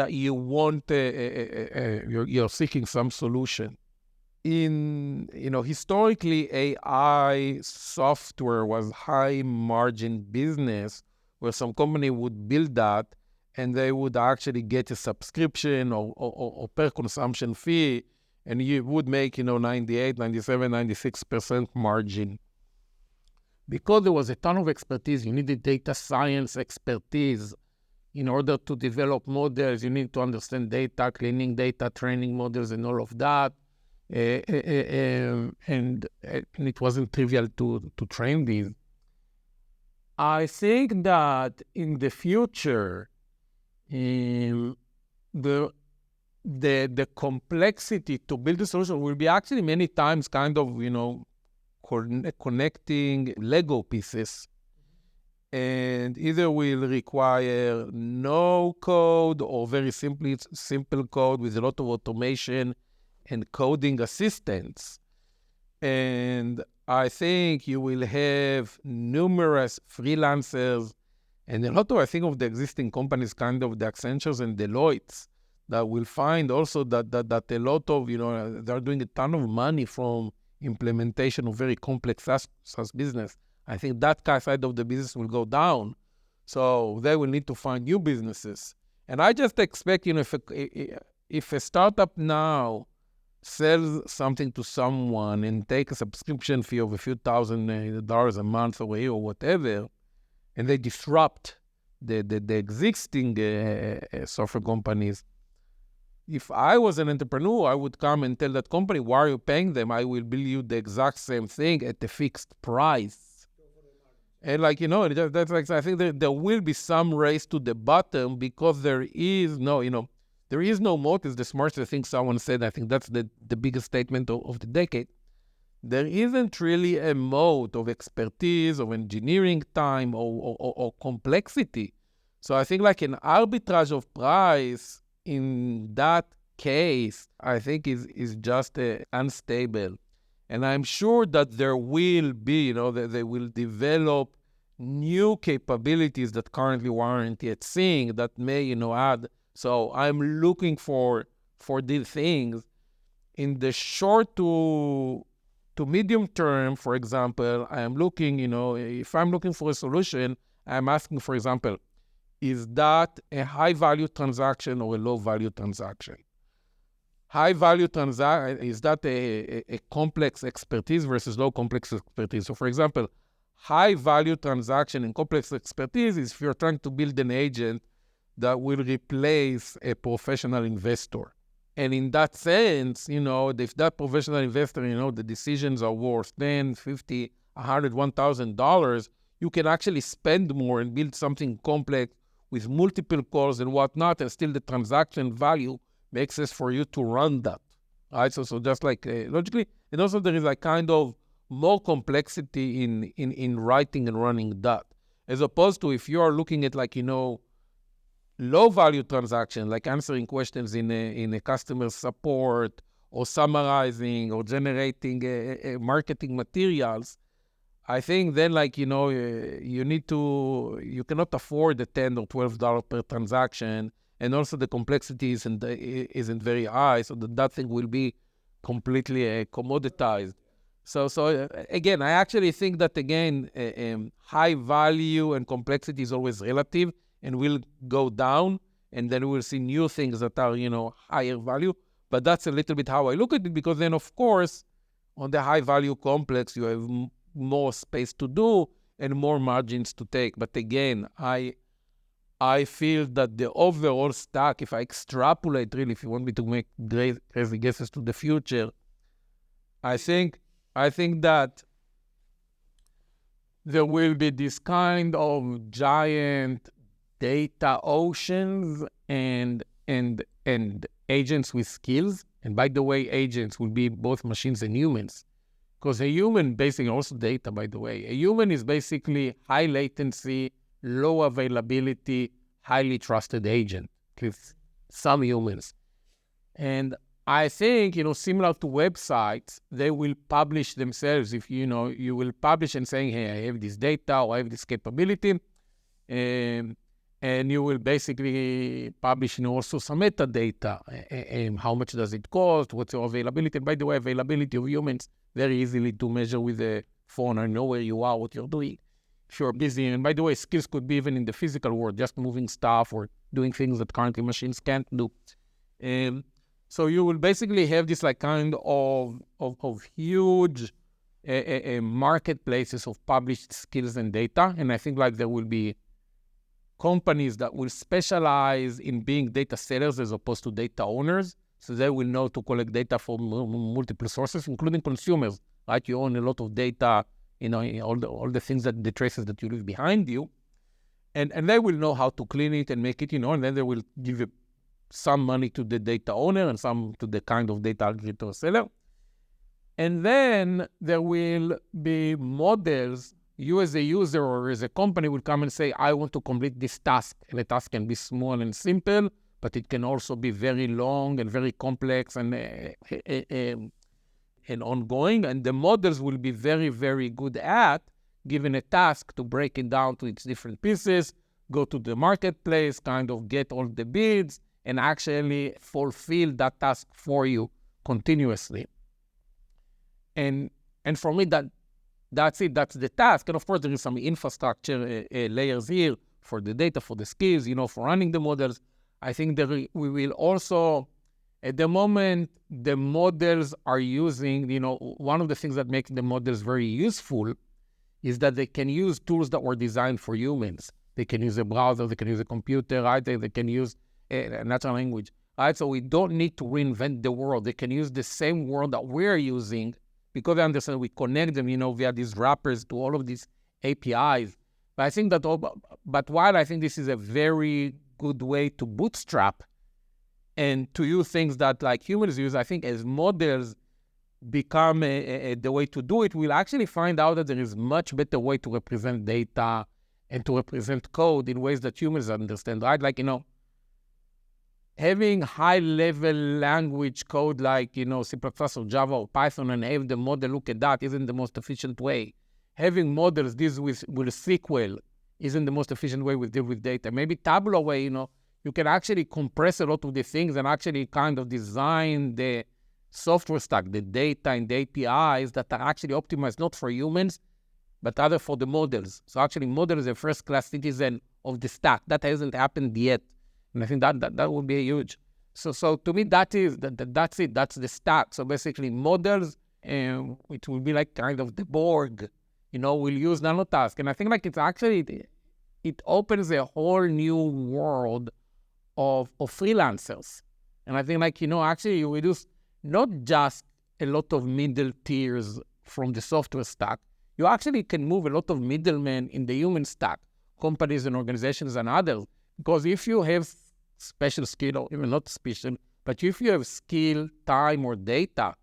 you want, you're seeking some solution. Historically, AI software was high margin business where some company would build that and they would actually get a subscription or per consumption fee, and you would make, 98, 97, 96% margin. Because there was a ton of expertise, you needed data science expertise. In order to develop models, you need to understand data, cleaning data, training models, and all of that. And it wasn't trivial to train these. I think that in the future, the complexity to build a solution will be actually many times kind of, connecting Lego pieces. And either will require no code or very simple code with a lot of automation and coding assistance. And I think you will have numerous freelancers and a lot of, I think, of the existing companies, kind of the Accentures and Deloittes, that will find also that a lot of, they're doing a ton of money from implementation of very complex SaaS business. I think that side of the business will go down. So they will need to find new businesses. And I just expect, if a startup now sells something to someone and take a subscription fee of a few $1,000s a month or a year or whatever, and they disrupt the existing software companies, if I was an entrepreneur, I would come and tell that company, why are you paying them? I will bill you the exact same thing at a fixed price. And that's like, I think there will be some race to the bottom because there is no moat is the smartest thing someone said. I think that's the biggest statement of the decade. There isn't really a moat of expertise, of engineering time, or complexity. So I think like an arbitrage of price in that case, I think is just unstable. And I'm sure that there will be, that they will develop new capabilities that currently we aren't yet seeing that may, add. So I'm looking for these things. In the short to medium term, for example, I am looking, if I'm looking for a solution, I'm asking, for example, is that a high-value transaction or a low-value transaction? High-value transaction, is that a complex expertise versus low-complex expertise? So, for example, high-value transaction and complex expertise is if you're trying to build an agent that will replace a professional investor. And in that sense, if that professional investor, the decisions are worth $10, $50, $100, $1,000, you can actually spend more and build something complex with multiple cores and whatnot, and still the transaction value makes sense for you to run that. Right? So just like logically, and also there is like kind of more complexity in writing and running that, as opposed to if you are looking at like, low-value transaction, like answering questions in a customer support or summarizing or generating marketing materials, I think then like, you cannot afford the $10 or $12 per transaction, and also the complexity isn't very high, so that thing will be completely commoditized. Again, I actually think that, again, high value and complexity is always relative and will go down, and then we'll see new things that are, higher value. But that's a little bit how I look at it, because then, of course, on the high value complex, you have more space to do and more margins to take. But again, I feel that the overall stack, if I extrapolate really, if you want me to make crazy guesses to the future, I think that there will be this kind of giant data oceans and agents with skills. And by the way, agents will be both machines and humans. Because a human, basically, also data, by the way, a human is basically high latency, low availability, highly trusted agent with some humans. And I think, similar to websites, they will publish themselves. If, you will publish and saying, hey, I have this data or I have this capability. And you will basically publish, also some metadata. How much does it cost? What's your availability? And by the way, availability of humans, very easily to measure with a phone. I know where you are, what you're doing, if you're busy. And by the way, skills could be even in the physical world, just moving stuff or doing things that currently machines can't do. So you will basically have this kind of huge marketplaces of published skills and data. And I think there will be companies that will specialize in being data sellers as opposed to data owners. So they will know to collect data from multiple sources, including consumers, right? You own a lot of data, all the things the traces that you leave behind you. And they will know how to clean it and make it, and then they will give some money to the data owner and some to the kind of data aggregator seller. And then there will be models. You as a user or as a company will come and say, I want to complete this task. And the task can be small and simple, but it can also be very long and very complex and ongoing. And the models will be very, very good at, given a task, to break it down to its different pieces, go to the marketplace, kind of get all the bids, and actually fulfill that task for you continuously. And for me, that's it. That's the task. And of course, there is some infrastructure layers here for the data, for the skills, for running the models. I think that we will also, at the moment, the models are using, one of the things that makes the models very useful is that they can use tools that were designed for humans. They can use a browser, they can use a computer, right? They can use a natural language, right? So we don't need to reinvent the world. They can use the same world that we're using, because I understand we connect them, via these wrappers to all of these APIs. But I think that but while I think this is a very good way to bootstrap and to use things that humans use, I think as models become the way to do it, we'll actually find out that there is much better way to represent data and to represent code in ways that humans understand, right? Having high-level language code like, C++ or Java or Python and have the model look at that isn't the most efficient way. Having models deal with SQL isn't the most efficient way we deal with data. Maybe tabular way, you can actually compress a lot of the things and actually kind of design the software stack, the data and the APIs that are actually optimized not for humans, but rather for the models. So actually models are first-class citizen of the stack. That hasn't happened yet. And I think that would be a huge. So to me, that's it. That's the stack. So basically models, it will be kind of the Borg, we'll use Nanotask. And I think it's actually, it opens a whole new world of freelancers. And I think actually you reduce not just a lot of middle tiers from the software stack, you actually can move a lot of middlemen in the human stack, companies and organizations and others. Because if you have special skill, or even not special, but if you have skill, time, or data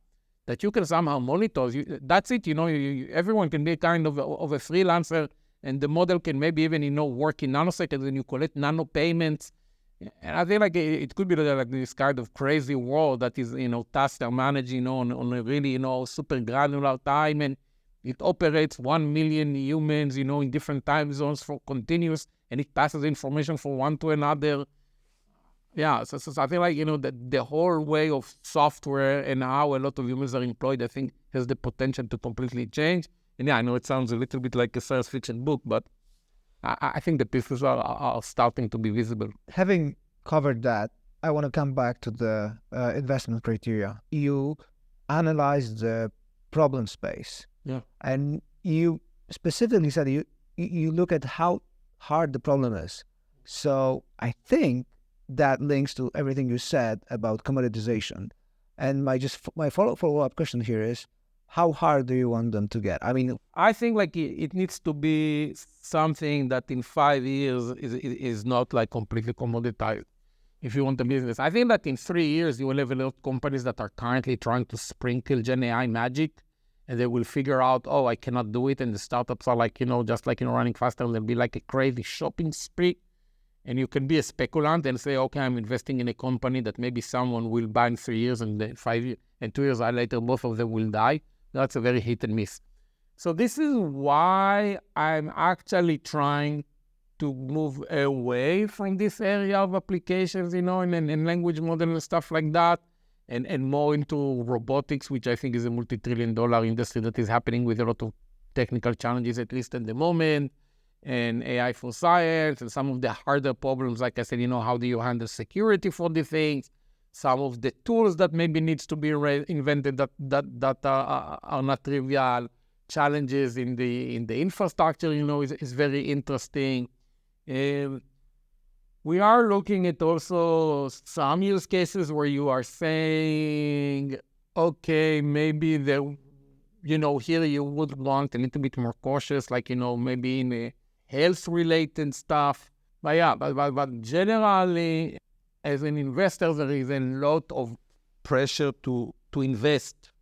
that you can somehow monitor, that's it. Everyone can be kind of a freelancer, and the model can maybe even, work in nanoseconds, and you collect nano payments. And I think it could be this kind of crazy world that is, tasks are managed, on a really, super granular time, and it operates 1 million humans, in different time zones for continuous, and it passes information from one to another. Yeah, so I feel that the whole way of software and how a lot of humans are employed, I think has the potential to completely change. And yeah, I know it sounds a little bit like a science fiction book, but I think the pieces are starting to be visible. Having covered that, I want to come back to the investment criteria. You analyzed the problem space. Yeah. And you specifically said you look at how hard the problem is. So I think that links to everything you said about commoditization. And my follow-up question here is, how hard do you want them to get? I mean, I think like it needs to be something that in 5 years is not like completely commoditized. If you want a business, I think that in 3 years you will have a lot of companies that are currently trying to sprinkle Gen AI magic, and they will figure out, oh, I cannot do it. And the startups are like, just like, running faster. There'll be like a crazy shopping spree. And you can be a speculant and say, okay, I'm investing in a company that maybe someone will buy in 3 years, and then 5 years, and 2 years later, both of them will die. That's a very hit and miss. So this is why I'm actually trying to move away from this area of applications, and language model and stuff like that, and more into robotics, which I think is a multi-trillion-dollar industry that is happening with a lot of technical challenges, at least at the moment, and AI for science, and some of the harder problems, like I said, how do you handle security for the things, some of the tools that maybe needs to be invented that are not trivial, challenges in the infrastructure, is very interesting. We are looking at also some use cases where you are saying, okay, maybe there, here you would want a little bit more cautious, like, maybe in a health-related stuff. But yeah, but generally, as an investor, there is a lot of pressure to invest.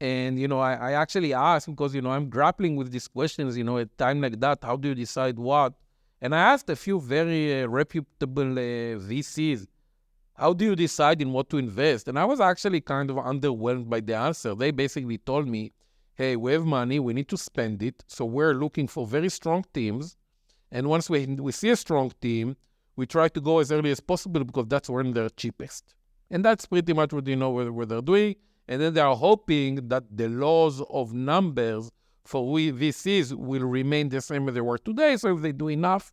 And, I actually asked, because, I'm grappling with these questions, at a time like that, how do you decide what? And I asked a few very reputable VCs, how do you decide in what to invest? And I was actually kind of underwhelmed by the answer. They basically told me, hey, we have money, we need to spend it, so we're looking for very strong teams. And once we see a strong team, we try to go as early as possible, because that's when they're cheapest. And that's pretty much what what they're doing. And then they are hoping that the laws of numbers for VCs will remain the same as they were today. So if they do enough,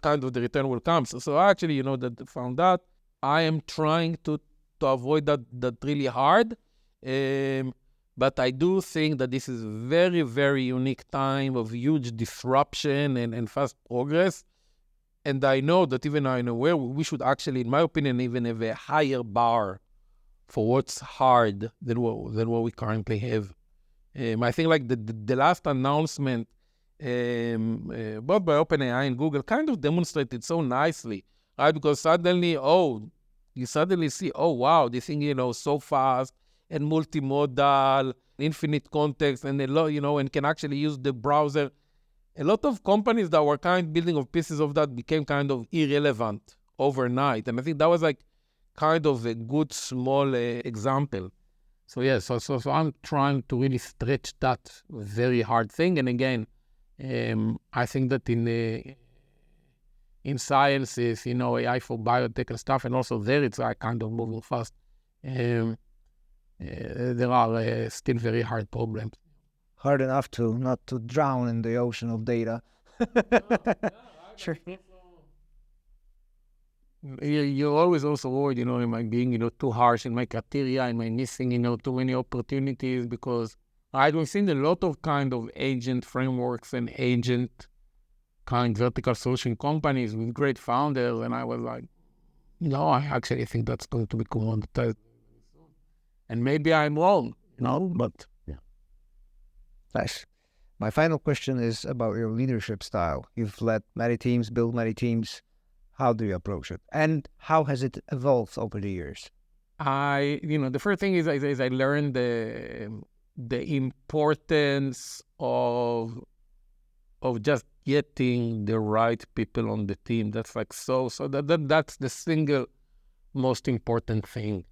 kind of the return will come. So actually, that found out. I am trying to avoid that really hard. But I do think that this is a very, very unique time of huge disruption and fast progress. And I know that even I know where we should actually, in my opinion, even have a higher bar for what's hard than what we currently have. I think like the last announcement, both by OpenAI and Google, kind of demonstrated so nicely, right? Because suddenly, you suddenly see, wow, this thing, so fast and multimodal, infinite context, and a lot, and can actually use the browser. A lot of companies that were kind of building of pieces of that became kind of irrelevant overnight. And I think that was like kind of a good small example. So yeah, so I'm trying to really stretch that very hard thing. And again, I think that in sciences, AI for biotech and stuff, and also there it's kind of moving fast. There are still very hard problems. Hard enough not to drown in the ocean of data. Sure. You're always also worried, am I being, too harsh in my criteria? Am I missing, too many opportunities? Because we've seen a lot of kind of agent frameworks and agent kind vertical solution companies with great founders. And I was like, no, I actually think that's going to be commoditized. And maybe I'm wrong, but yeah. Nice. My final question is about your leadership style. You've led many teams, built many teams. How do you approach it? And how has it evolved over the years? The first thing is I learned the importance of just getting the right people on the team. That's like so that's the single most important thing.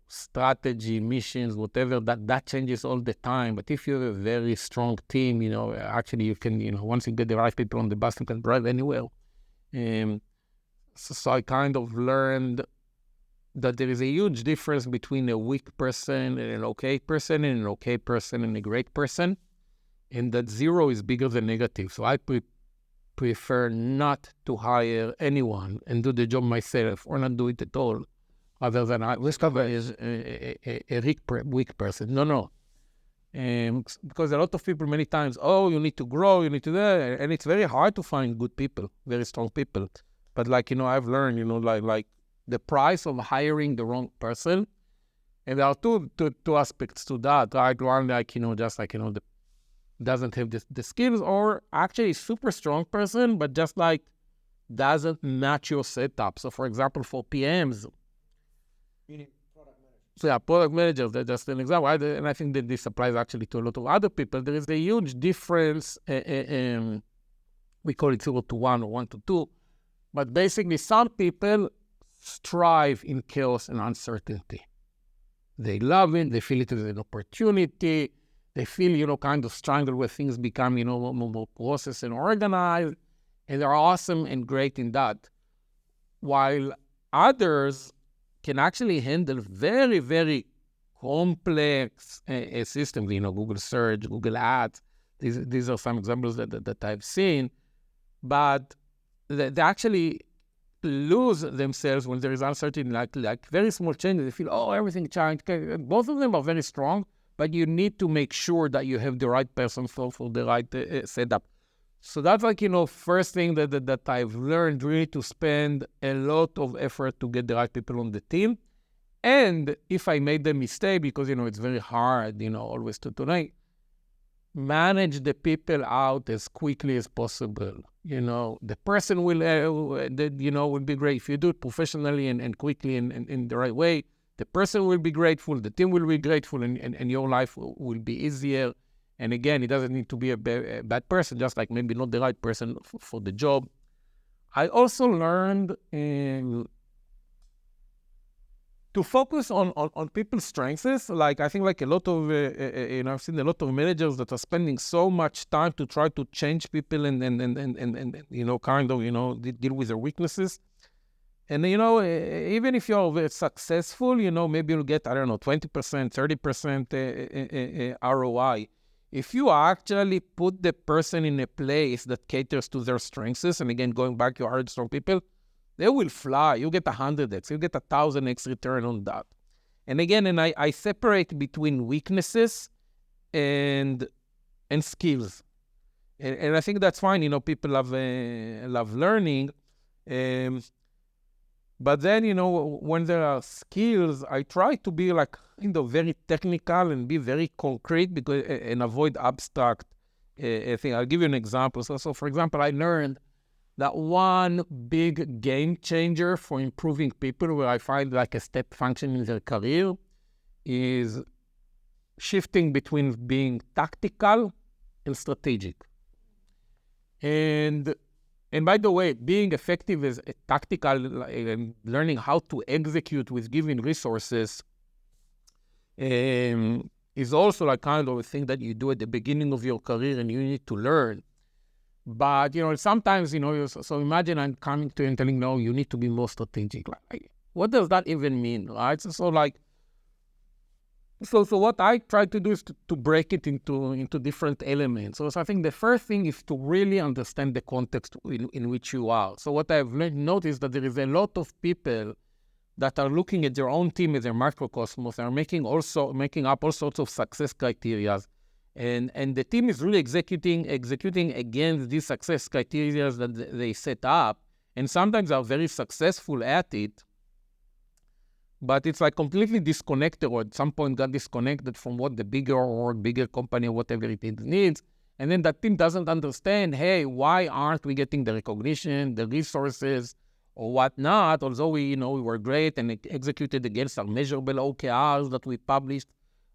Strategy, missions, whatever, that changes all the time. But if you have a very strong team, actually you can, once you get the right people on the bus, you can drive anywhere. So I kind of learned that there is a huge difference between a weak person and an okay person, and an okay person and a great person, and that zero is bigger than negative. So I prefer not to hire anyone and do the job myself, or not do it at all, other than this guy is a weak person. No. Because a lot of people many times, you need to grow, you need to do that, and it's very hard to find good people, very strong people. But I've learned, like the price of hiring the wrong person, and there are two aspects to that. Right? One, the doesn't have the skills, or actually super strong person, but just doesn't match your setup. So for example, for PMs, product managers, that's just an example. And I think that this applies actually to a lot of other people. There is a huge difference. We call it 0 to 1 or 1 to 2. But basically, some people strive in chaos and uncertainty. They love it. They feel it as an opportunity. They feel, kind of strangled where things become, more processed and organized. And they're awesome and great in that. While others can actually handle very, very complex systems, Google Search, Google Ads. These are some examples that I've seen. But they actually lose themselves when there is uncertainty, like very small changes. They feel, everything changed. Both of them are very strong, but you need to make sure that you have the right person for the right setup. So that's first thing that I've learned, really to spend a lot of effort to get the right people on the team. And if I made a mistake, because, it's very hard, always to manage the people out as quickly as possible. The person will be great. If you do it professionally and quickly and in the right way, the person will be grateful, the team will be grateful, and your life will be easier. And again, it doesn't need to be a bad person, just like maybe not the right person for the job. I also learned to focus on people's strengths. I think a lot of, I've seen a lot of managers that are spending so much time to try to change people and deal with their weaknesses. And, even if you're very successful, maybe you'll get, 20%, 30% ROI. If you actually put the person in a place that caters to their strengths, and again, going back, you hire strong people, they will fly. You get 100x, you get 1,000x return on that. And again, I separate between weaknesses and skills. And I think that's fine. People love learning. But then, when there are skills, I try to be very technical and be very concrete and avoid abstract thing. I'll give you an example. So for example, I learned that one big game changer for improving people, where I find a step function in their career, is shifting between being tactical and strategic. And by the way, being effective as a tactical and learning how to execute with given resources is also kind of a thing that you do at the beginning of your career and you need to learn. But, sometimes, so imagine I'm coming to you and telling, no, you need to be more strategic. What does that even mean, right? So what I try to do is to break it into different elements. So I think the first thing is to really understand the context in which you are. So what I've noticed that there is a lot of people that are looking at their own team as their microcosmos, and are making up all sorts of success criteria. And the team is really executing against these success criteria that they set up, and sometimes are very successful at it, but it's completely disconnected, or at some point got disconnected from what the bigger company or whatever it needs. And then that team doesn't understand, hey, why aren't we getting the recognition, the resources, or whatnot, although we were great and executed against our measurable OKRs that we published,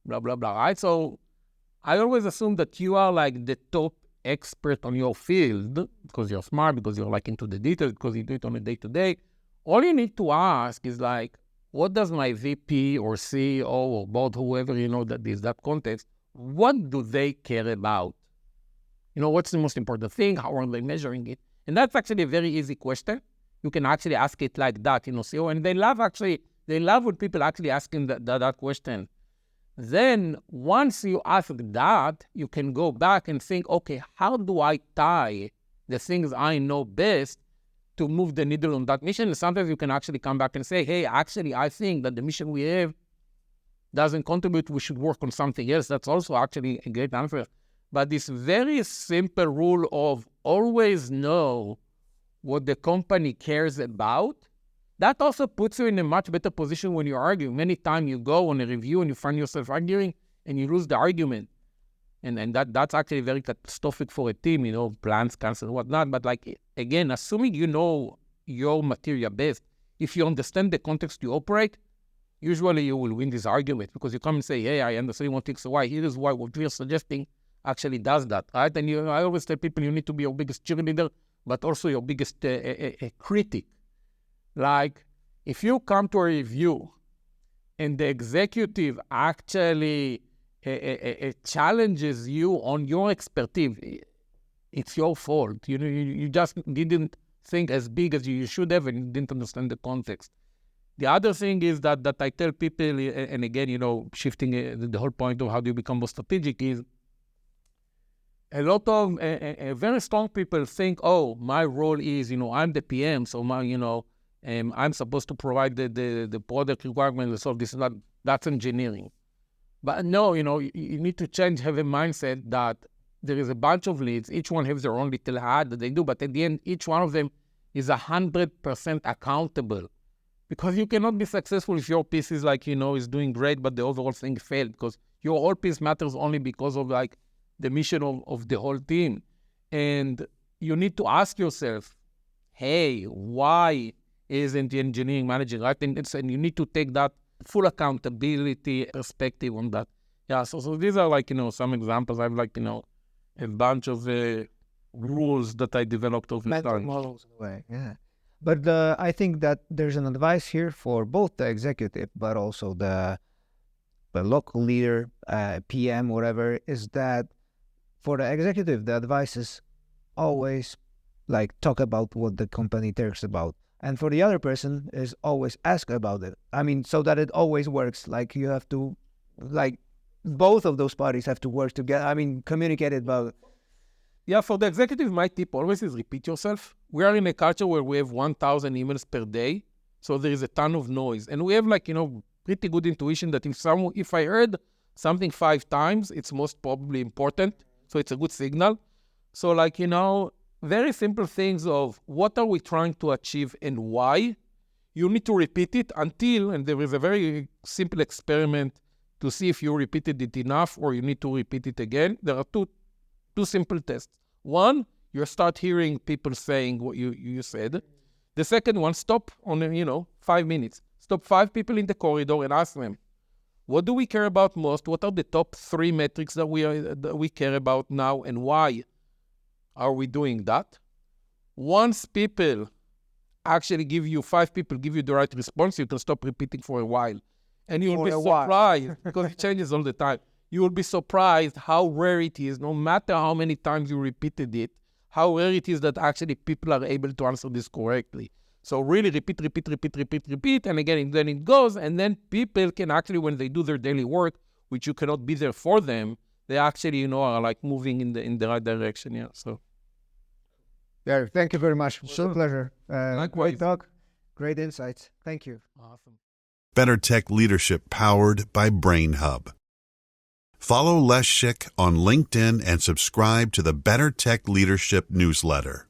blah, blah, blah, right? So I always assume that you are the top expert on your field because you're smart, because you're into the details, because you do it on a day-to-day. All you need to ask is what does my VP or CEO or board, whoever that is that context, what do they care about? What's the most important thing? How are they measuring it? And that's actually a very easy question. You can actually ask it like that, CEO. And they They love when people actually asking that question. Then once you ask that, you can go back and think, okay, how do I tie the things I know best to move the needle on that mission? And sometimes you can actually come back and say, hey, actually, I think that the mission we have doesn't contribute. We should work on something else. That's also actually a great answer. But this very simple rule of always know what the company cares about, that also puts you in a much better position when you're arguing. Many times you go on a review and you find yourself arguing and you lose the argument. And that's actually very catastrophic for a team, plans cancel and whatnot. But again, assuming you know your material best, if you understand the context you operate, usually you will win this argument because you come and say, hey, I understand one X or Y. Here is why what we are suggesting actually does that, right? And I always tell people you need to be your biggest cheerleader, but also your biggest critic. Like, if you come to a review and the executive actually challenges you on your expertise, it's your fault. You just didn't think as big as you should have and you didn't understand the context. The other thing is that I tell people, and again, shifting the whole point of how do you become more strategic is, a lot of very strong people think, oh, my role is, I'm the PM, so I'm supposed to provide the product requirement, so this is not, that's engineering. But no, you need to have a mindset that there is a bunch of leads, each one has their own little hat that they do, but at the end, each one of them is 100% accountable. Because you cannot be successful if your piece is is doing great, but the overall thing failed, because your whole piece matters only because of the mission of the whole team. And you need to ask yourself, hey, why isn't the engineering manager right? And you need to take that full accountability perspective on that. Yeah, so these are some examples. I have a bunch of rules that I developed over mental time. models in a way, yeah. But I think that there's an advice here for both the executive, but also the local leader, PM, whatever, is that for the executive, the advice is always talk about what the company cares about. And for the other person is always ask about it. I mean, so that it always works. You have to, both of those parties have to work together. I mean, communicate it about. Yeah, for the executive, my tip always is repeat yourself. We are in a culture where we have 1,000 emails per day, so there is a ton of noise. And we have pretty good intuition that if I heard something 5 times, it's most probably important. So it's a good signal. So very simple things of what are we trying to achieve and why. You need to repeat it until, and there is a very simple experiment to see if you repeated it enough or you need to repeat it again. There are two simple tests. One, you start hearing people saying what you said. The second one, stop on 5 minutes. Stop 5 people in the corridor and ask them, what do we care about most? What are the top 3 metrics that we care about now, and why are we doing that? Once people actually 5 people give you the right response, you can stop repeating for a while. And you'll be surprised, because it changes all the time. You will be surprised how rare it is, no matter how many times you repeated it, how rare it is that actually people are able to answer this correctly. So really repeat, and again, then it goes, and then people can actually, when they do their daily work, which you cannot be there for them, they actually, are moving in the right direction. Yeah. So. Yeah, thank you very much. It was a pleasure. Likewise. Great talk, great insights. Thank you. Awesome. Better Tech Leadership powered by Brainhub. Follow Leszek on LinkedIn and subscribe to the Better Tech Leadership newsletter.